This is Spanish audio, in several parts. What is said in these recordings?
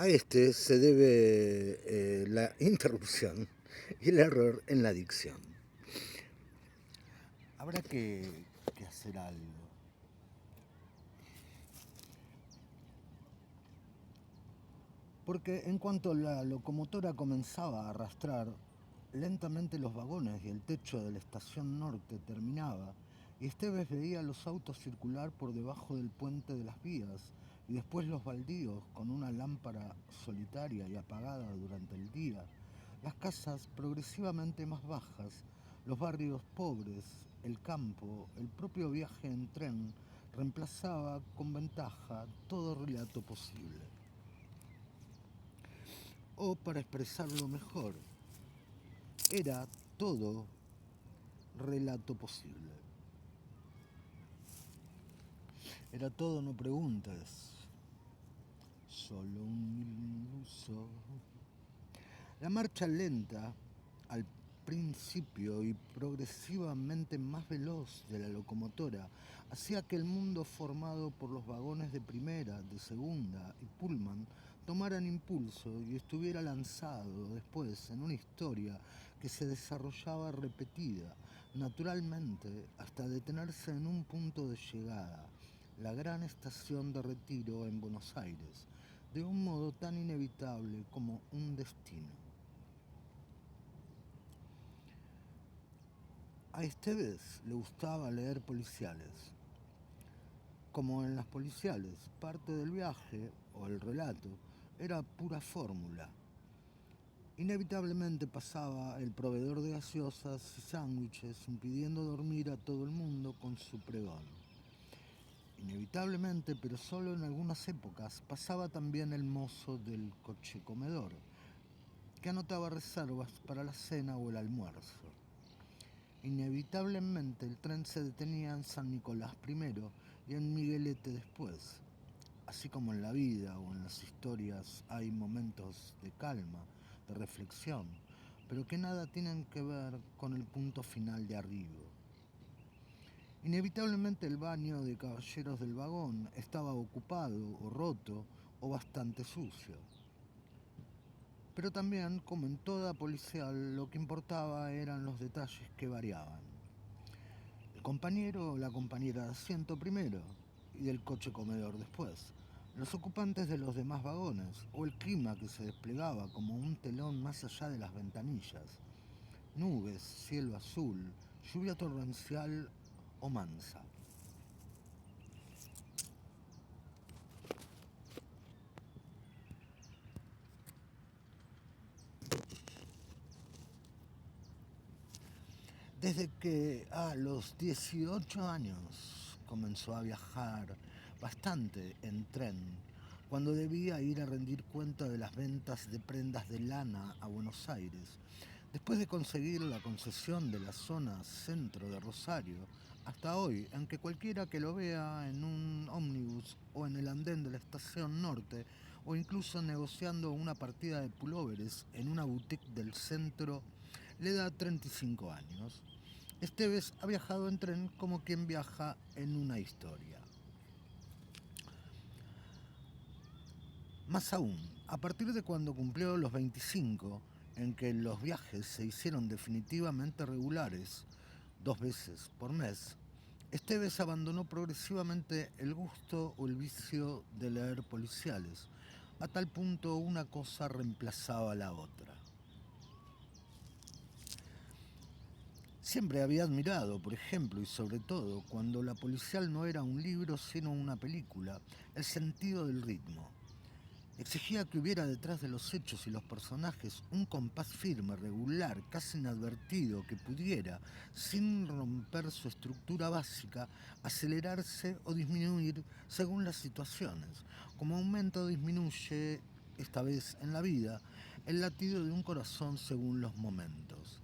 A este se debe la interrupción y el error en la dicción. Habrá que hacer algo. Porque en cuanto la locomotora comenzaba a arrastrar, lentamente los vagones y el techo de la estación norte terminaba, y Esteves veía los autos circular por debajo del puente de las vías, y después los baldíos con una lámpara solitaria y apagada durante el día, las casas progresivamente más bajas, los barrios pobres, el campo, el propio viaje en tren, reemplazaba con ventaja todo relato posible. O, para expresarlo mejor, era todo relato posible. Era todo, no preguntes, solo un iluso. La marcha lenta, al principio y progresivamente más veloz de la locomotora, hacía que el mundo formado por los vagones de primera, de segunda y pullman tomaran impulso y estuviera lanzado después en una historia que se desarrollaba repetida, naturalmente, hasta detenerse en un punto de llegada, la gran estación de Retiro en Buenos Aires, de un modo tan inevitable como un destino. A Esteves le gustaba leer policiales. Como en las policiales, parte del viaje, o el relato, era pura fórmula. Inevitablemente pasaba el proveedor de gaseosas y sándwiches impidiendo dormir a todo el mundo con su pregón. Inevitablemente, pero solo en algunas épocas, pasaba también el mozo del coche comedor, que anotaba reservas para la cena o el almuerzo. Inevitablemente el tren se detenía en San Nicolás primero y en Miguelete después. Así como en la vida o en las historias hay momentos de calma, de reflexión, pero que nada tienen que ver con el punto final de arribo. Inevitablemente el baño de caballeros del vagón estaba ocupado o roto o bastante sucio. Pero también, como en toda policial, lo que importaba eran los detalles que variaban. El compañero o la compañera de asiento primero y del coche comedor después, los ocupantes de los demás vagones o el clima que se desplegaba como un telón más allá de las ventanillas, nubes, cielo azul, lluvia torrencial o mansa. Desde que a los 18 años comenzó a viajar bastante en tren, cuando debía ir a rendir cuenta de las ventas de prendas de lana a Buenos Aires, después de conseguir la concesión de la zona centro de Rosario, hasta hoy, aunque cualquiera que lo vea en un ómnibus o en el andén de la estación norte, o incluso negociando una partida de pulóveres en una boutique del centro, le da 35 años. Esteves ha viajado en tren como quien viaja en una historia. Más aún, a partir de cuando cumplió los 25, en que los viajes se hicieron definitivamente regulares, 2 veces por mes, Esteves abandonó progresivamente el gusto o el vicio de leer policiales. A tal punto una cosa reemplazaba a la otra. Siempre había admirado, por ejemplo, y sobre todo, cuando la policial no era un libro sino una película, el sentido del ritmo. Exigía que hubiera detrás de los hechos y los personajes un compás firme, regular, casi inadvertido, que pudiera, sin romper su estructura básica, acelerarse o disminuir según las situaciones, como aumenta o disminuye, esta vez en la vida, el latido de un corazón según los momentos.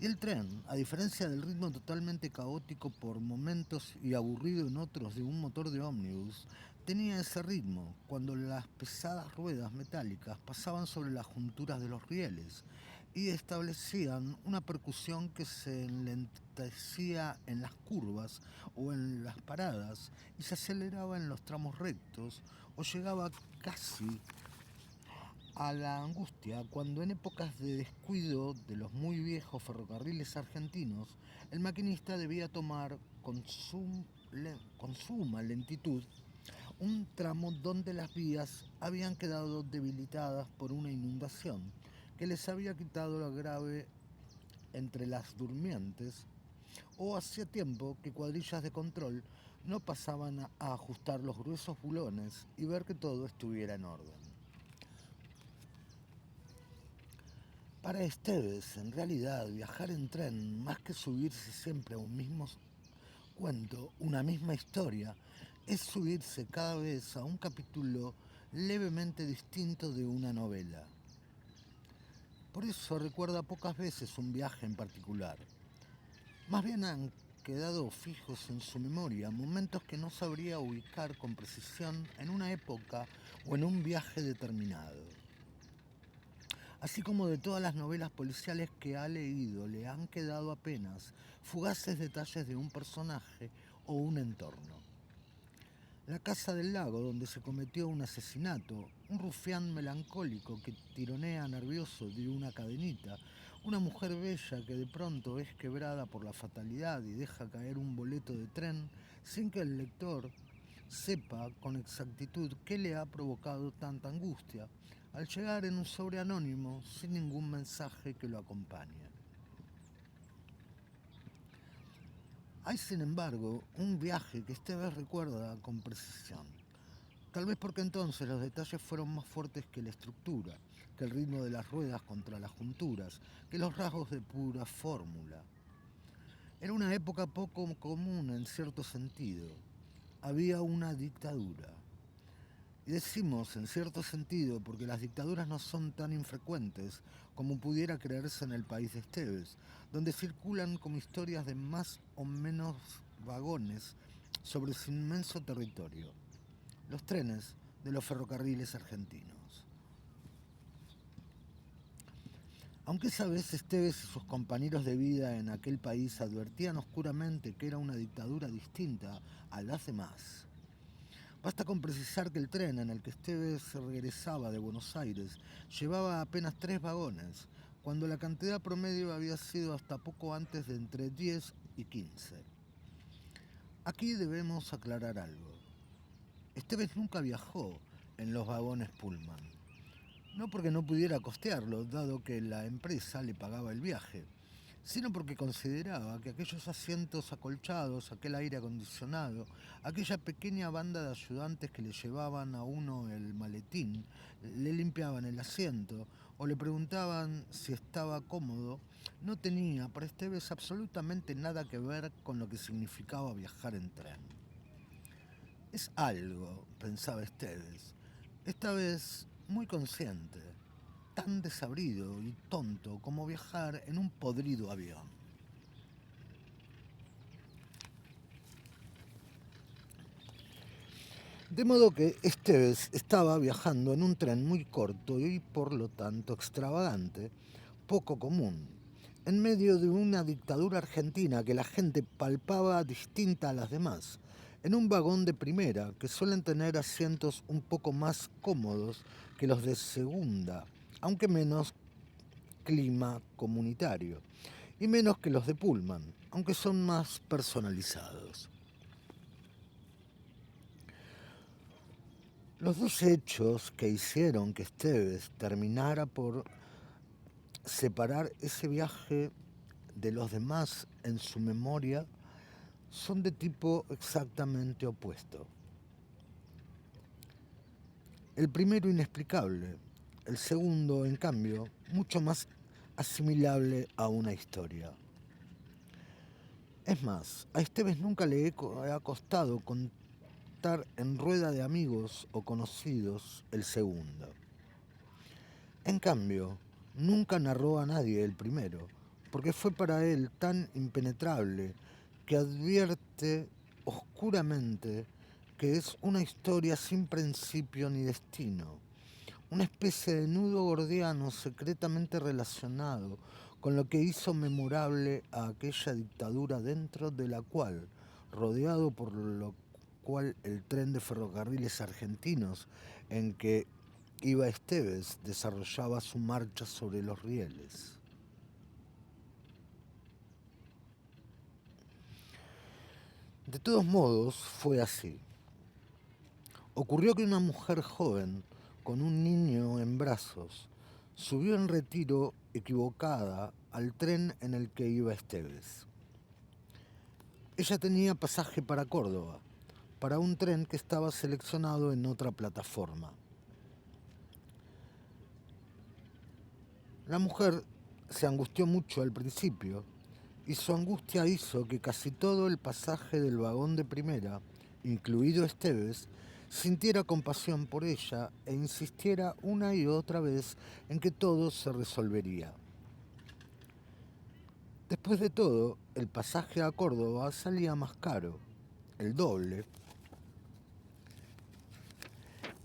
Y el tren, a diferencia del ritmo totalmente caótico por momentos y aburrido en otros de un motor de ómnibus, tenía ese ritmo cuando las pesadas ruedas metálicas pasaban sobre las junturas de los rieles, y establecían una percusión que se enlentecía en las curvas o en las paradas y se aceleraba en los tramos rectos o llegaba casi a la angustia cuando en épocas de descuido de los muy viejos ferrocarriles argentinos el maquinista debía tomar con suma lentitud un tramo donde las vías habían quedado debilitadas por una inundación que les había quitado la grave entre las durmientes, o hacía tiempo que cuadrillas de control no pasaban a ajustar los gruesos bulones y ver que todo estuviera en orden. Para Esteves, en realidad, viajar en tren, más que subirse siempre a un mismo cuento, una misma historia, es subirse cada vez a un capítulo levemente distinto de una novela. Por eso recuerda pocas veces un viaje en particular. Más bien han quedado fijos en su memoria momentos que no sabría ubicar con precisión en una época o en un viaje determinado. Así como de todas las novelas policiales que ha leído, le han quedado apenas fugaces detalles de un personaje o un entorno. La casa del lago, donde se cometió un asesinato, un rufián melancólico que tironea nervioso de una cadenita, una mujer bella que de pronto es quebrada por la fatalidad y deja caer un boleto de tren sin que el lector sepa con exactitud qué le ha provocado tanta angustia, al llegar en un sobre anónimo sin ningún mensaje que lo acompañe. Hay, sin embargo, un viaje que Esteves recuerda con precisión. Tal vez porque entonces los detalles fueron más fuertes que la estructura, que el ritmo de las ruedas contra las junturas, que los rasgos de pura fórmula. Era una época poco común en cierto sentido. Había una dictadura. Y decimos en cierto sentido porque las dictaduras no son tan infrecuentes como pudiera creerse en el país de Esteves, donde circulan como historias de más o menos vagones sobre su inmenso territorio, los trenes de los ferrocarriles argentinos. Aunque esa vez Esteves y sus compañeros de vida en aquel país advertían oscuramente que era una dictadura distinta a las demás. Basta con precisar que el tren en el que Esteves regresaba de Buenos Aires llevaba apenas 3 vagones, cuando la cantidad promedio había sido hasta poco antes de entre 10 y 15. Aquí debemos aclarar algo. Esteves nunca viajó en los vagones Pullman. No porque no pudiera costearlo, dado que la empresa le pagaba el viaje, sino porque consideraba que aquellos asientos acolchados, aquel aire acondicionado, aquella pequeña banda de ayudantes que le llevaban a uno el maletín, le limpiaban el asiento o le preguntaban si estaba cómodo, no tenía para Esteves absolutamente nada que ver con lo que significaba viajar en tren. Es algo, pensaba Esteves, esta vez muy consciente, tan desabrido y tonto como viajar en un podrido avión. De modo que Esteves estaba viajando en un tren muy corto y por lo tanto extravagante, poco común, en medio de una dictadura argentina que la gente palpaba distinta a las demás, en un vagón de primera que suelen tener asientos un poco más cómodos que los de segunda, aunque menos clima comunitario, y menos que los de Pullman, aunque son más personalizados. Los dos hechos que hicieron que Esteves terminara por separar ese viaje de los demás en su memoria son de tipo exactamente opuesto. El primero inexplicable, el segundo, en cambio, mucho más asimilable a una historia. Es más, a Esteves nunca le ha costado contar en rueda de amigos o conocidos el segundo. En cambio, nunca narró a nadie el primero, porque fue para él tan impenetrable que advierte oscuramente que es una historia sin principio ni destino, una especie de nudo gordiano secretamente relacionado con lo que hizo memorable a aquella dictadura dentro de la cual, rodeado por lo cual el tren de ferrocarriles argentinos en que iba Esteves desarrollaba su marcha sobre los rieles. De todos modos, fue así. Ocurrió que una mujer joven, con un niño en brazos, subió en retiro equivocada al tren en el que iba Esteves. Ella tenía pasaje para Córdoba, para un tren que estaba seleccionado en otra plataforma. La mujer se angustió mucho al principio y su angustia hizo que casi todo el pasaje del vagón de primera, incluido Esteves, sintiera compasión por ella e insistiera una y otra vez en que todo se resolvería. Después de todo, el pasaje a Córdoba salía más caro, el doble,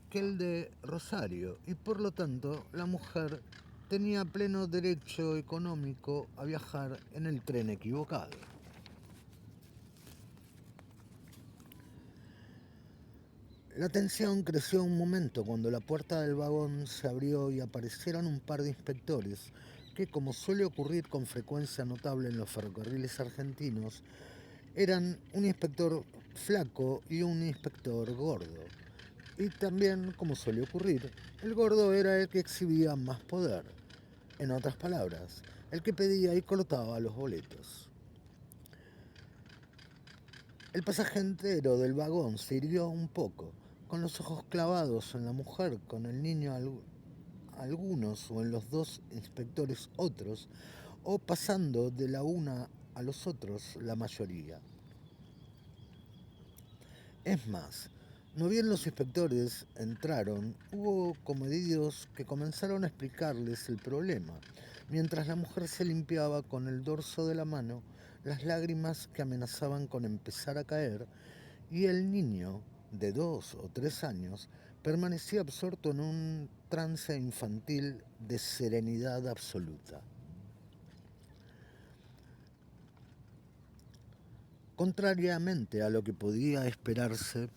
que el de Rosario, y por lo tanto la mujer tenía pleno derecho económico a viajar en el tren equivocado. La tensión creció un momento cuando la puerta del vagón se abrió y aparecieron un par de inspectores que, como suele ocurrir con frecuencia notable en los ferrocarriles argentinos, eran un inspector flaco y un inspector gordo. Y también, como suele ocurrir, el gordo era el que exhibía más poder. En otras palabras, el que pedía y cortaba los boletos. El pasaje entero del vagón se irguió un poco, con los ojos clavados en la mujer, con el niño algunos o en los dos inspectores otros, o pasando de la una a los otros la mayoría. Es más, no bien los inspectores entraron, hubo comedidos que comenzaron a explicarles el problema, mientras la mujer se limpiaba con el dorso de la mano las lágrimas que amenazaban con empezar a caer, y el niño, de 2 o 3 años, permanecía absorto en un trance infantil de serenidad absoluta. Contrariamente a lo que podía esperarse,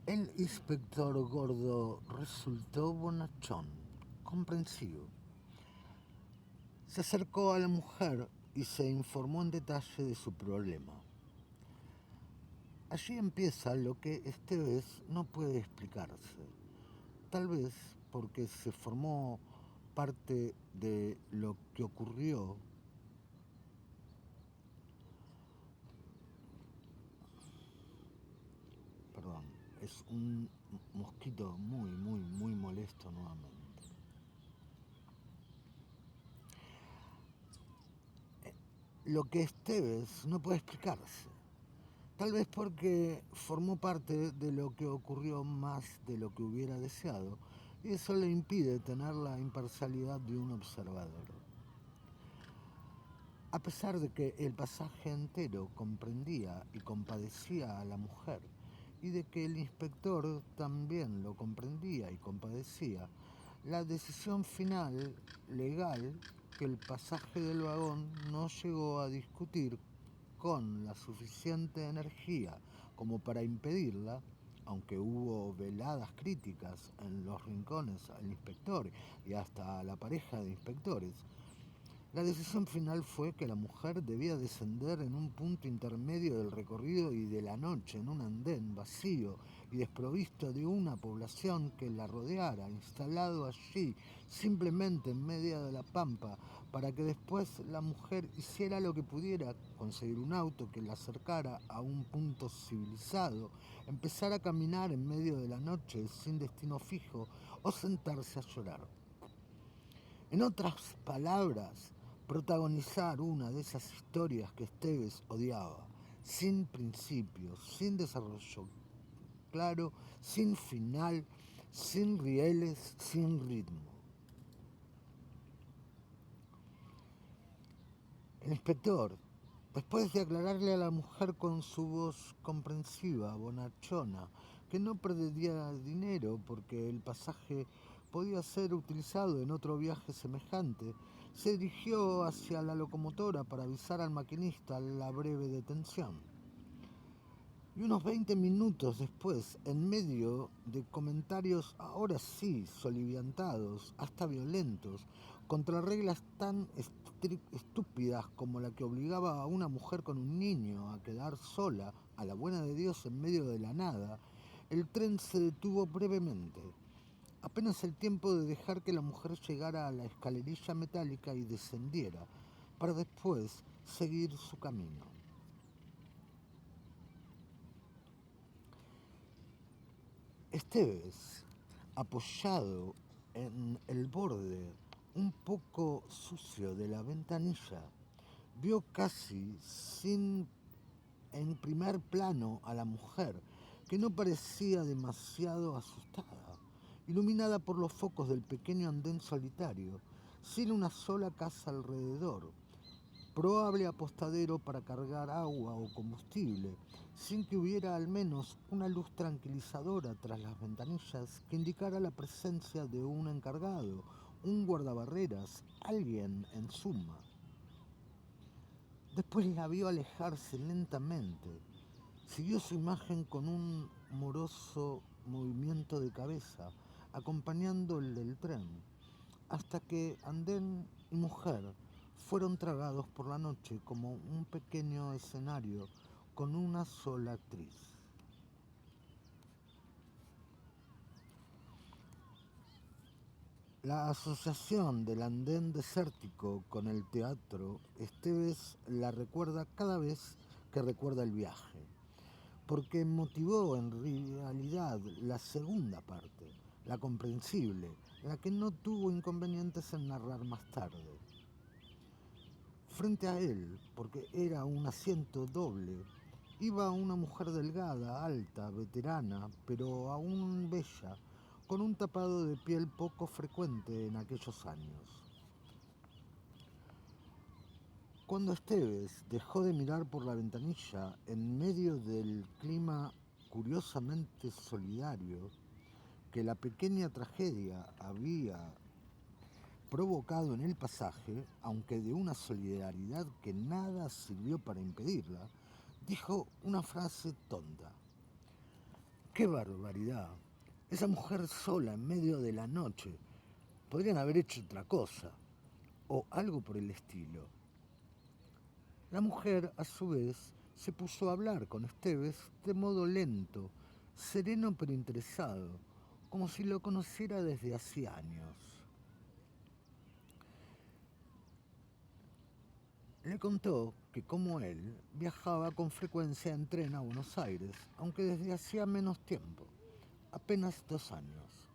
el inspector gordo resultó bonachón, comprensivo. Se acercó a la mujer y se informó en detalle de su problema. Allí empieza lo que Esteves no puede explicarse, tal vez porque se formó parte de lo que ocurrió. Perdón, es un mosquito muy molesto nuevamente. Lo que Esteves no puede explicarse. Tal vez porque formó parte de lo que ocurrió más de lo que hubiera deseado, y eso le impide tener la imparcialidad de un observador. A pesar de que el pasaje entero comprendía y compadecía a la mujer, y de que el inspector también lo comprendía y compadecía, la decisión final legal que el pasaje del vagón no llegó a discutir con la suficiente energía como para impedirla, aunque hubo veladas críticas en los rincones al inspector y hasta a la pareja de inspectores. La decisión final fue que la mujer debía descender en un punto intermedio del recorrido y de la noche en un andén vacío y desprovisto de una población que la rodeara, instalado allí simplemente en medio de la pampa, para que después la mujer hiciera lo que pudiera, conseguir un auto que la acercara a un punto civilizado, empezar a caminar en medio de la noche sin destino fijo o sentarse a llorar. En otras palabras, protagonizar una de esas historias que Esteves odiaba, sin principios, sin desarrollo claro, sin final, sin rieles, sin ritmo. El inspector, después de aclararle a la mujer con su voz comprensiva, bonachona, que no perdería dinero porque el pasaje podía ser utilizado en otro viaje semejante, se dirigió hacia la locomotora para avisar al maquinista la breve detención. Y unos 20 minutos después, en medio de comentarios ahora sí soliviantados, hasta violentos, contra reglas tan estúpidas como la que obligaba a una mujer con un niño a quedar sola, a la buena de Dios, en medio de la nada, el tren se detuvo brevemente. Apenas el tiempo de dejar que la mujer llegara a la escalerilla metálica y descendiera, para después seguir su camino. Esteves, apoyado en el borde un poco sucio de la ventanilla, vio casi sin en primer plano a la mujer, que no parecía demasiado asustada, iluminada por los focos del pequeño andén solitario, sin una sola casa alrededor, probable apostadero para cargar agua o combustible, sin que hubiera al menos una luz tranquilizadora tras las ventanillas que indicara la presencia de un encargado, un guardabarreras, alguien en suma. Después la vio alejarse lentamente. Siguió su imagen con un moroso movimiento de cabeza, acompañando el del tren, hasta que andén y mujer fueron tragados por la noche como un pequeño escenario con una sola actriz. La asociación del andén desértico con el teatro, Esteves la recuerda cada vez que recuerda el viaje, porque motivó en realidad la segunda parte, la comprensible, la que no tuvo inconvenientes en narrar más tarde. Frente a él, porque era un asiento doble, iba una mujer delgada, alta, veterana, pero aún bella, con un tapado de piel poco frecuente en aquellos años. Cuando Esteves dejó de mirar por la ventanilla, en medio del clima curiosamente solidario que la pequeña tragedia había provocado en el pasaje, aunque de una solidaridad que nada sirvió para impedirla, dijo una frase tonta. ¡Qué barbaridad! Esa mujer sola en medio de la noche. Podrían haber hecho otra cosa, o algo por el estilo. La mujer, a su vez, se puso a hablar con Esteves de modo lento, sereno pero interesado, como si lo conociera desde hacía años. Le contó que, como él, viajaba con frecuencia en tren a Buenos Aires, aunque desde hacía menos tiempo, apenas 2 años.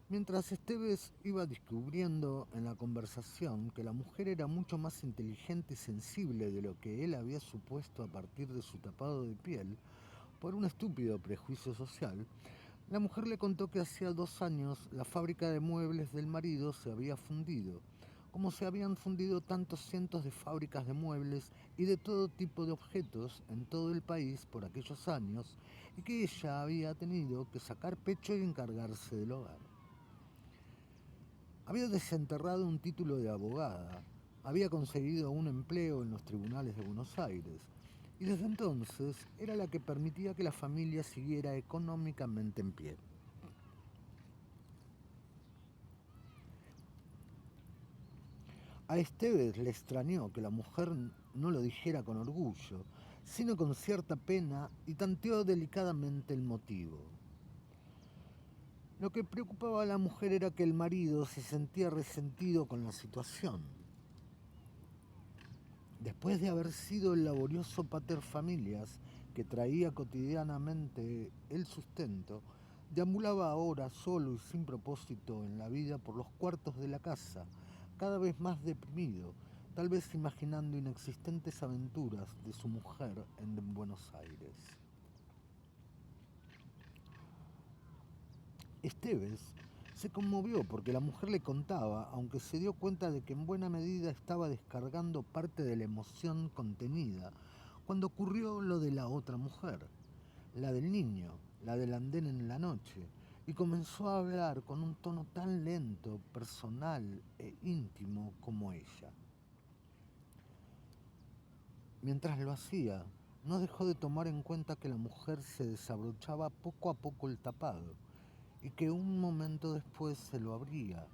Mientras Esteves iba descubriendo en la conversación que la mujer era mucho más inteligente y sensible de lo que él había supuesto a partir de su tapado de piel, por un estúpido prejuicio social, la mujer le contó que hacía 2 años la fábrica de muebles del marido se había fundido, como se habían fundido tantos cientos de fábricas de muebles y de todo tipo de objetos en todo el país por aquellos años, y que ella había tenido que sacar pecho y encargarse del hogar. Había desenterrado un título de abogada, había conseguido un empleo en los tribunales de Buenos Aires, y desde entonces era la que permitía que la familia siguiera económicamente en pie. A Esteves le extrañó que la mujer no lo dijera con orgullo, sino con cierta pena, y tanteó delicadamente el motivo. Lo que preocupaba a la mujer era que el marido se sentía resentido con la situación. Después de haber sido el laborioso pater familias que traía cotidianamente el sustento, Deambulaba ahora solo y sin propósito en la vida por los cuartos de la casa, cada vez más deprimido, tal vez imaginando inexistentes aventuras de su mujer en Buenos Aires. Esteves se conmovió porque la mujer le contaba, aunque se dio cuenta de que en buena medida estaba descargando parte de la emoción contenida, cuando ocurrió lo de la otra mujer, la del niño, la del andén en la noche, y comenzó a hablar con un tono tan lento, personal e íntimo como ella. Mientras lo hacía, no dejó de tomar en cuenta que la mujer se desabrochaba poco a poco el tapado y que un momento después se lo abría,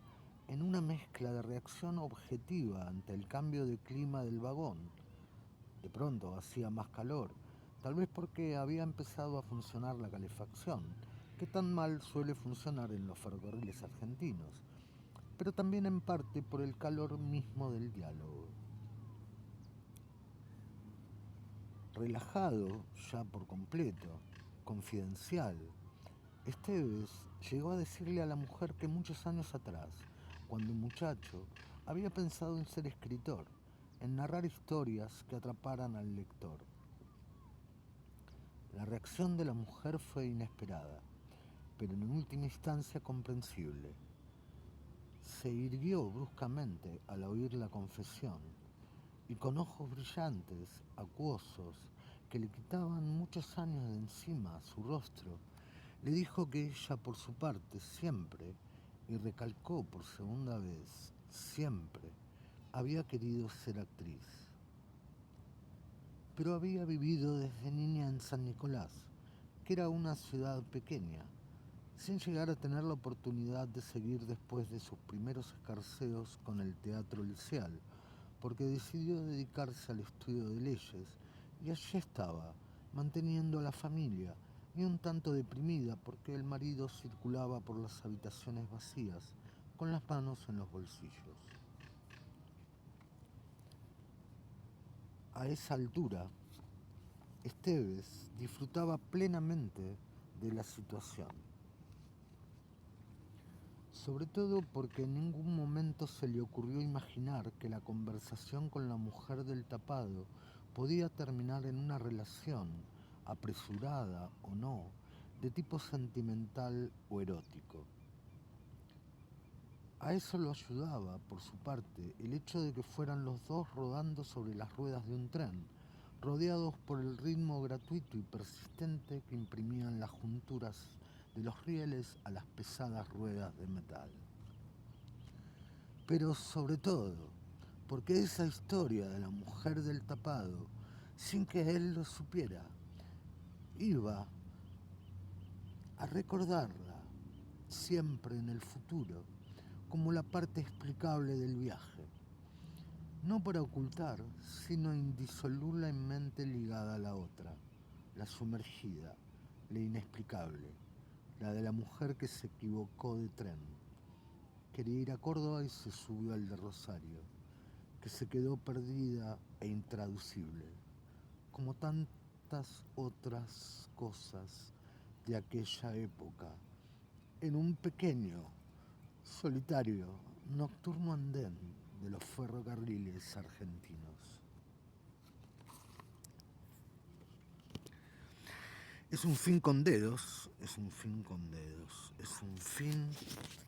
en una mezcla de reacción objetiva ante el cambio de clima del vagón. De pronto hacía más calor, tal vez porque había empezado a funcionar la calefacción, que tan mal suele funcionar en los ferrocarriles argentinos, pero también en parte por el calor mismo del diálogo. Relajado ya por completo, confidencial, Esteves llegó a decirle a la mujer que muchos años atrás, cuando muchacho, había pensado en ser escritor, en narrar historias que atraparan al lector. La reacción de la mujer fue inesperada, pero en última instancia comprensible. Se irguió bruscamente al oír la confesión y con ojos brillantes, acuosos, que le quitaban muchos años de encima a su rostro, le dijo que ella por su parte siempre, y recalcó por segunda vez, siempre, había querido ser actriz. Pero había vivido desde niña en San Nicolás, que era una ciudad pequeña, sin llegar a tener la oportunidad de seguir después de sus primeros escarceos con el teatro liceal, porque decidió dedicarse al estudio de leyes y allí estaba, manteniendo a la familia y un tanto deprimida porque el marido circulaba por las habitaciones vacías con las manos en los bolsillos. A esa altura, Esteves disfrutaba plenamente de la situación, sobre todo porque en ningún momento se le ocurrió imaginar que la conversación con la mujer del tapado podía terminar en una relación, apresurada o no, de tipo sentimental o erótico. A eso lo ayudaba, por su parte, el hecho de que fueran los dos rodando sobre las ruedas de un tren, rodeados por el ritmo gratuito y persistente que imprimían las junturas de los rieles a las pesadas ruedas de metal. Pero sobre todo, porque esa historia de la mujer del tapado, sin que él lo supiera, iba a recordarla siempre en el futuro como la parte explicable del viaje, no para ocultar, sino indisolublemente ligada a la otra, la sumergida, la inexplicable, la de la mujer que se equivocó de tren. Quería ir a Córdoba y se subió al de Rosario, que se quedó perdida e intraducible, como tantas otras cosas de aquella época, en un pequeño, solitario, nocturno andén de los ferrocarriles argentinos. Es un fin con dedos, es un fin con dedos, es un fin